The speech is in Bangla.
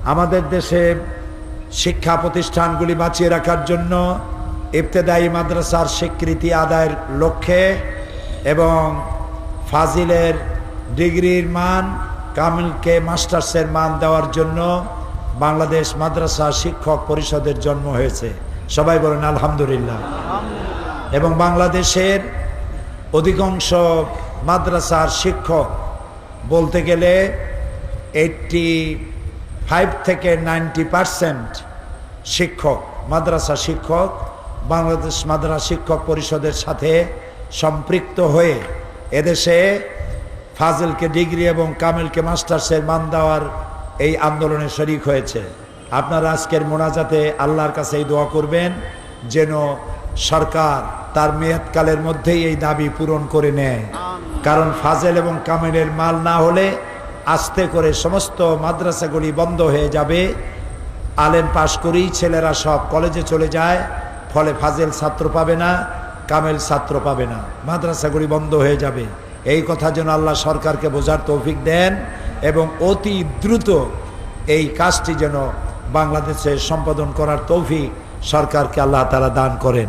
আমাদের দেশে শিক্ষা প্রতিষ্ঠানগুলি বাঁচিয়ে রাখার জন্য ইবতেদায়ী মাদ্রাসার স্বীকৃতি আদায়ের লক্ষ্যে এবং ফাজিলের ডিগ্রির মান, কামিলকে মাস্টার্সের মান দেওয়ার জন্য বাংলাদেশ মাদ্রাসা শিক্ষক পরিষদের জন্ম হয়েছে। সবাই বলেন আলহামদুলিল্লাহ। এবং বাংলাদেশের অধিকাংশ মাদ্রাসার শিক্ষক বলতে গেলে 85 থেকে 90% শিক্ষক, মাদ্রাসা শিক্ষক বাংলাদেশ মাদ্রাসা শিক্ষক পরিষদের সাথে সম্পৃক্ত হয়ে এদেশে ফাজিলকে ডিগ্রি এবং কামিলকে মাস্টার্সের মান দেওয়ার এই আন্দোলনে শরিক হয়েছে। আপনারা আজকের মোনাজাতে আল্লাহর কাছে এই দোয়া করবেন যেন সরকার তার মেয়াদকালের মধ্যেই এই দাবি পূরণ করে নেয়। কারণ ফাজিল এবং কামিলের মাল না হলে আস্তে করে সমস্ত মাদ্রাসাগুলি বন্ধ হয়ে যাবে। আলেম পাশ করেই ছেলেরা সব কলেজে চলে যায়, ফলে ফাজিল ছাত্র পাবে না, কামেল ছাত্র পাবে না, মাদ্রাসাগুলি বন্ধ হয়ে যাবে। এই কথা যেন আল্লাহ সরকারকে বোঝার তৌফিক দেন এবং অতি দ্রুত এই কাজটি যেন বাংলাদেশে সম্পাদন করার তৌফিক সরকারকে আল্লাহ তাআলা দান করেন।